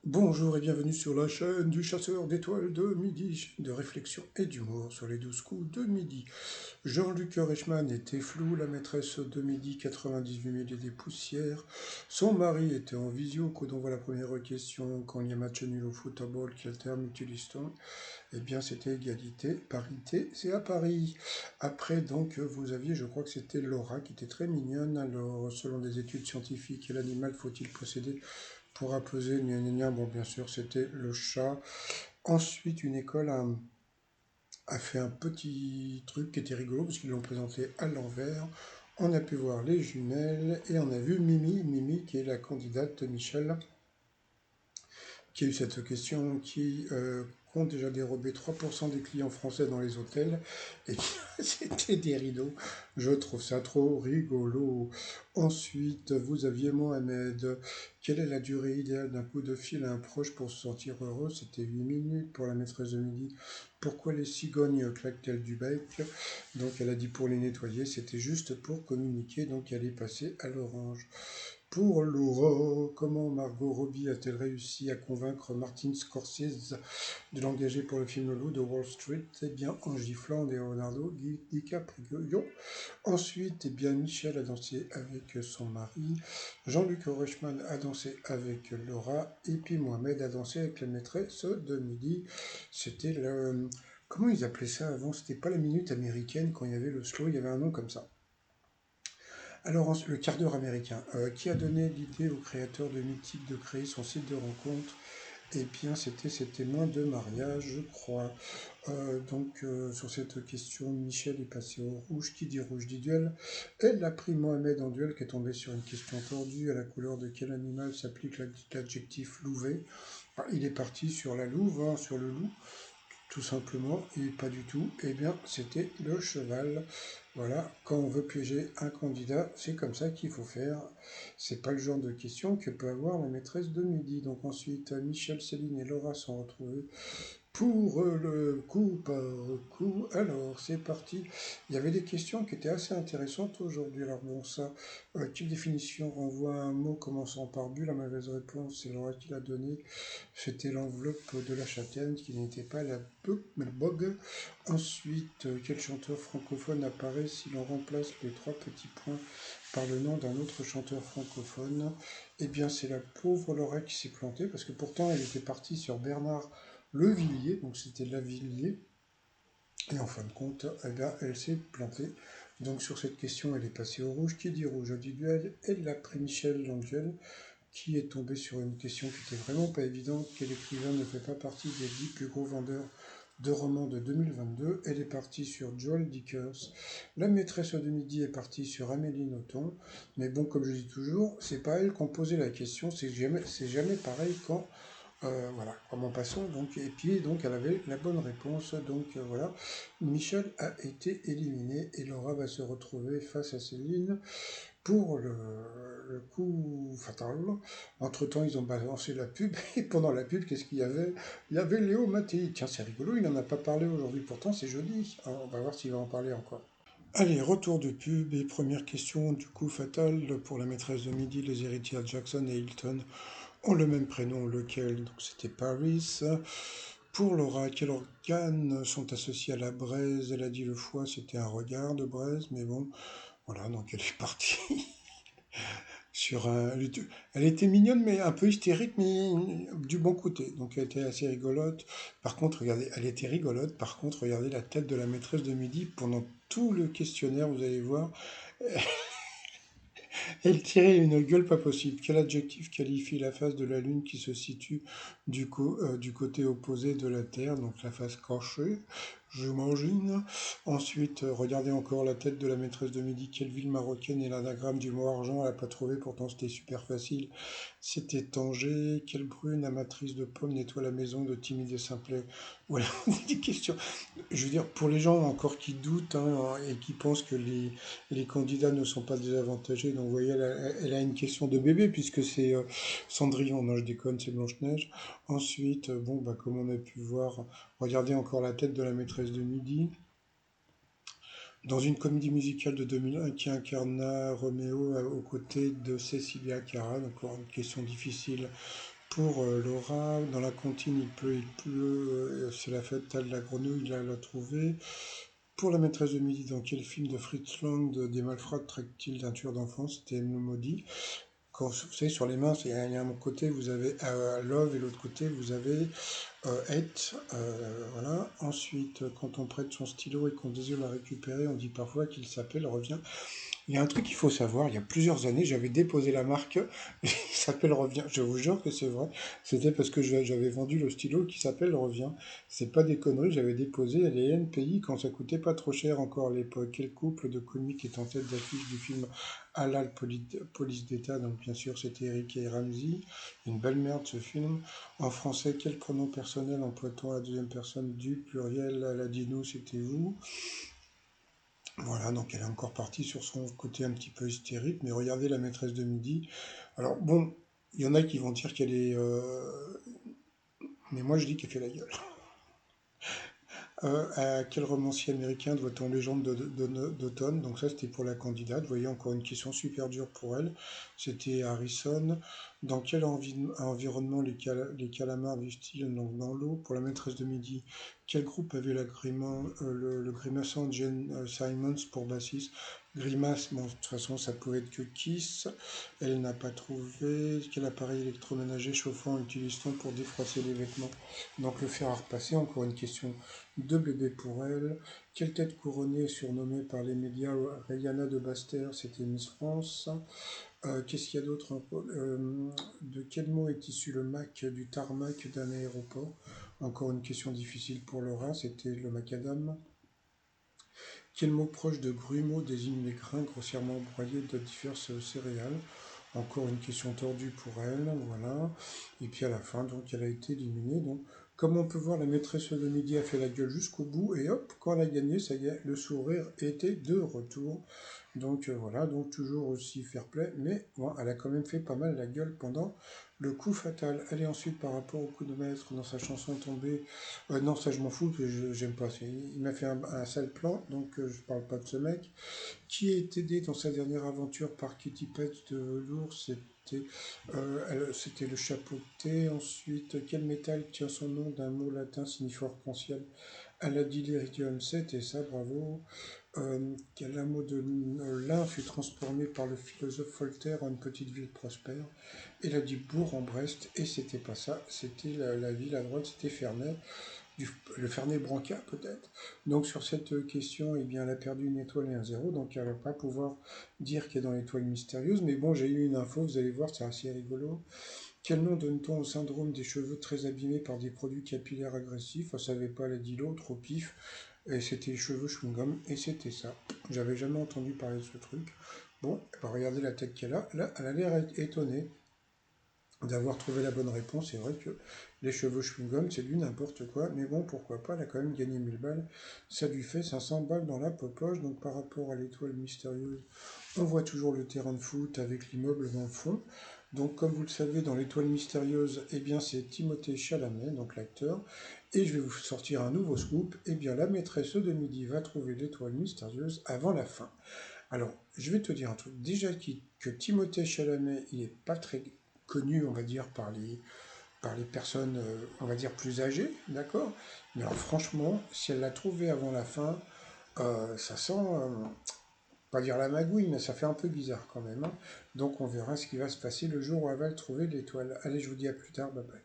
Bonjour et bienvenue sur la chaîne du chasseur d'étoiles de midi, de réflexion et d'humour sur les 12 coups de midi. Jean-Luc Reichmann était flou, la maîtresse de midi 98 000 et des poussières. Son mari était en visio, quand on voit la première question, quand il y a match nul au football, quel terme utilise-t-on? Eh bien c'était égalité, parité, c'est à Paris. Après donc vous aviez, je crois que c'était Laura qui était très mignonne. Alors selon des études scientifiques, quel animal faut-il posséder pour apposer, gna gna gna, bon bien sûr c'était le chat. Ensuite une école a fait un petit truc qui était rigolo parce qu'ils l'ont présenté à l'envers. On a pu voir les jumelles et on a vu Mimi qui est la candidate Michel, qui a eu cette question qui compte déjà dérober 3% des clients français dans les hôtels. Et c'était des rideaux. Je trouve ça trop rigolo. Ensuite, vous aviez Mohamed. Quelle est la durée idéale d'un coup de fil à un proche pour se sentir heureux? C'était 8 minutes pour la maîtresse de midi. Pourquoi les cigognes claquent-elles du bec? Donc elle a dit pour les nettoyer, c'était juste pour communiquer, donc elle est passée à l'orange. Pour Laura, comment Margot Robbie a-t-elle réussi à convaincre Martin Scorsese de l'engager pour le film Le Loup de Wall Street? Eh bien, en giflant Leonardo DiCaprio. Ensuite, eh bien, Michel a dansé avec son mari, Jean-Luc Reichmann a dansé avec Laura, et puis Mohamed a dansé avec la maîtresse de midi. C'était le... Comment ils appelaient ça avant? C'était pas la minute américaine quand il y avait le slow, il y avait un nom comme ça. Alors, le quart d'heure américain. Qui a donné l'idée au créateur de Mythique de créer son site de rencontre? Eh bien, c'était ses témoins de mariage, je crois. Sur cette question, Michel est passé au rouge. Qui dit rouge dit duel. Elle a pris Mohamed en duel, qui est tombé sur une question tordue. À la couleur de quel animal s'applique l'adjectif louvé? Ah, il est parti sur la louve, hein, sur le loup tout simplement, et pas du tout, eh bien c'était le cheval. Voilà, quand on veut piéger un candidat, c'est comme ça qu'il faut faire. C'est pas le genre de question que peut avoir la maîtresse de midi. Donc ensuite, Michel, Céline et Laura sont retrouvés pour le coup par coup. Alors, c'est parti. Il y avait des questions qui étaient assez intéressantes aujourd'hui. Alors bon, ça, quelle définition renvoie à un mot commençant par bu? La mauvaise réponse, c'est Laura qui l'a donné. C'était l'enveloppe de la châtaigne qui n'était pas la bug, mais le bog. Ensuite, quel chanteur francophone apparaît si l'on remplace les trois petits points par le nom d'un autre chanteur francophone? Eh bien, c'est la pauvre Laura qui s'est plantée, parce que pourtant, elle était partie sur Bernard Levilliers, donc c'était Lavilliers, et en fin de compte, eh bien, elle s'est plantée. Donc sur cette question, elle est passée au rouge. Qui dit rouge dit duel. Elle a pris Michel dans le duel, qui est tombé sur une question qui était vraiment pas évidente. Quel écrivain ne fait pas partie des 10 plus gros vendeurs de romans de 2022? Elle est partie sur Joel Dickers. La maîtresse de midi est partie sur Amélie Nothomb. Mais bon, comme je dis toujours, c'est pas elle qu'on posait la question. C'est jamais pareil quand voilà, comment passons donc, et puis donc elle avait la bonne réponse, donc voilà, Michel a été éliminé et Laura va se retrouver face à Céline pour le coup fatal. Entre-temps, ils ont balancé la pub, et pendant la pub, qu'est-ce qu'il y avait? Il y avait Léo Mattei. Tiens, c'est rigolo, il n'en a pas parlé aujourd'hui, pourtant c'est jeudi. Alors, on va voir s'il va en parler encore. Allez, retour de pub et première question du coup fatal pour la maîtresse de midi. Les héritiers Jackson et Hilton ont le même prénom, lequel? Donc c'était Paris. Pour Laura, quels organes sont associés à la braise? Elle a dit le foie, c'était un regard de braise, mais bon, voilà, donc elle est partie sur un... Elle était mignonne, mais un peu hystérique, mais du bon côté. Donc elle était assez rigolote. Par contre, regardez, elle était rigolote. Par contre, regardez la tête de la maîtresse de midi pendant tout le questionnaire, vous allez voir. Elle tirait une gueule pas possible. Quel adjectif qualifie la face de la Lune qui se situe du côté opposé de la Terre, donc la face cachée, j'imagine. Ensuite, regardez encore la tête de la maîtresse de midi. Quelle ville marocaine est l'anagramme du mot argent? Elle n'a pas trouvé, pourtant c'était super facile. C'était Tanger. Quelle brune amatrice de pommes nettoie la maison de timide et simplet? Voilà, des questions. Je veux dire, pour les gens encore qui doutent, hein, et qui pensent que les candidats ne sont pas désavantagés, donc vous voyez, elle a une question de bébé, puisque c'est Cendrillon, non je déconne, c'est Blanche-Neige. Ensuite, bon, bah, comme on a pu voir, regardez encore la tête de la maîtresse de midi. Dans une comédie musicale de 2001 qui incarna Roméo aux côtés de Cecilia Cara, donc encore une question difficile Pour Laura, dans la comptine, il pleut, c'est la fête, t'as de la grenouille, là, l'a trouvé. Pour la maîtresse de midi, dans quel film de Fritz Lang des malfrats traite-t-il d'un tueur d'enfants? C'était M. le maudit. Quand vous savez, sur les mains, il y a un côté, vous avez Love et l'autre côté, vous avez Hate. Voilà. Ensuite, quand on prête son stylo et qu'on désire la récupérer, on dit parfois qu'il s'appelle Revient. Il y a un truc qu'il faut savoir, il y a plusieurs années, j'avais déposé la marque, il s'appelle Revient. Je vous jure que c'est vrai. C'était parce que j'avais vendu le stylo qui s'appelle Revient. C'est pas des conneries, j'avais déposé à les NPI quand ça coûtait pas trop cher encore à l'époque. Quel couple de comiques est en tête d'affiche du film Halal Police d'État? Donc bien sûr c'était Eric et Ramsey. Une belle merde ce film. En français, quel pronom personnel emploie-t-on à la deuxième personne du pluriel? Aladino, c'était vous. Voilà, donc elle est encore partie sur son côté un petit peu hystérique, mais regardez la maîtresse de midi. Alors bon, il y en a qui vont dire qu'elle est... mais moi je dis qu'elle fait la gueule. À quel romancier américain doit-on Légende d'automne? Donc ça c'était pour la candidate. Vous voyez encore une question super dure pour elle. C'était Harrison. Dans quel environnement les calamars vivent-ils? Donc dans l'eau. Pour la maîtresse de midi, quel groupe avait le grimaçant Jane Simons pour bassiste? Grimace, bon, de toute façon ça pouvait être que Kiss. Elle n'a pas trouvé. Quel appareil électroménager chauffant utilise-t-on pour défroisser les vêtements? Donc le fer à repasser, encore une question de bébé pour elle. Quelle tête couronnée surnommée par les médias Rihanna de Baster? C'était Miss France. Qu'est-ce qu'il y a d'autre? De quel mot est issu le Mac du tarmac d'un aéroport? Encore une question difficile pour Laura, c'était le macadam. Quel mot proche de grumeaux désigne les grains grossièrement broyés de diverses céréales? Encore une question tordue pour elle, voilà. Et puis à la fin, donc elle a été éliminée. Donc, comme on peut voir, la maîtresse de midi a fait la gueule jusqu'au bout. Et hop, quand elle a gagné, ça y est, le sourire était de retour. Donc voilà, donc toujours aussi fair play. Mais bon, elle a quand même fait pas mal la gueule pendant le coup fatal. Allez, ensuite, par rapport au coup de maître dans sa chanson tombée. Non, ça je m'en fous, j'aime pas. Il m'a fait un sale plan, donc je parle pas de ce mec. Qui est aidé dans sa dernière aventure par Kitty Pett de velours? C'était le chapeauté. Ensuite, quel métal tient son nom d'un mot latin signifiant arc-en-ciel? Elle a dit l'iridium, c'était ça, bravo. Quel hameau de l'Ain fut transformé par le philosophe Voltaire en une petite ville prospère? Elle a dit Bourg-en-Brest, et c'était pas ça, c'était la ville à droite, c'était Ferney le Ferney-Branca peut-être. Donc sur cette question, eh bien, elle a perdu une étoile et un zéro, donc elle ne va pas pouvoir dire qu'elle est dans l'étoile mystérieuse. Mais bon, j'ai eu une info, vous allez voir, c'est assez rigolo. Quel nom donne-t-on au syndrome des cheveux très abîmés par des produits capillaires agressifs? On ne savait pas, elle a dit l'autre au pif. Et c'était les cheveux chewing-gum, et c'était ça. J'avais jamais entendu parler de ce truc. Bon, regardez la tête qu'elle a. Là, elle a l'air étonnée d'avoir trouvé la bonne réponse. C'est vrai que les cheveux chewing-gum, c'est du n'importe quoi, mais bon, pourquoi pas, elle a quand même gagné 1000 balles. Ça lui fait 500 balles dans la poche. Donc par rapport à l'étoile mystérieuse, on voit toujours le terrain de foot avec l'immeuble dans le fond. Donc comme vous le savez, dans l'étoile mystérieuse, eh bien c'est Timothée Chalamet, donc l'acteur. Et je vais vous sortir un nouveau scoop. Eh bien la maîtresse de midi va trouver l'étoile mystérieuse avant la fin. Alors, je vais te dire un truc. Déjà que Timothée Chalamet, il n'est pas très connu, on va dire, par les personnes, on va dire, plus âgées, d'accord? Mais alors franchement, si elle l'a trouvé avant la fin, ça sent, pas dire la magouille, mais ça fait un peu bizarre quand même, hein. Donc on verra ce qui va se passer le jour où elle va trouver l'étoile. Allez, je vous dis à plus tard, bye bye.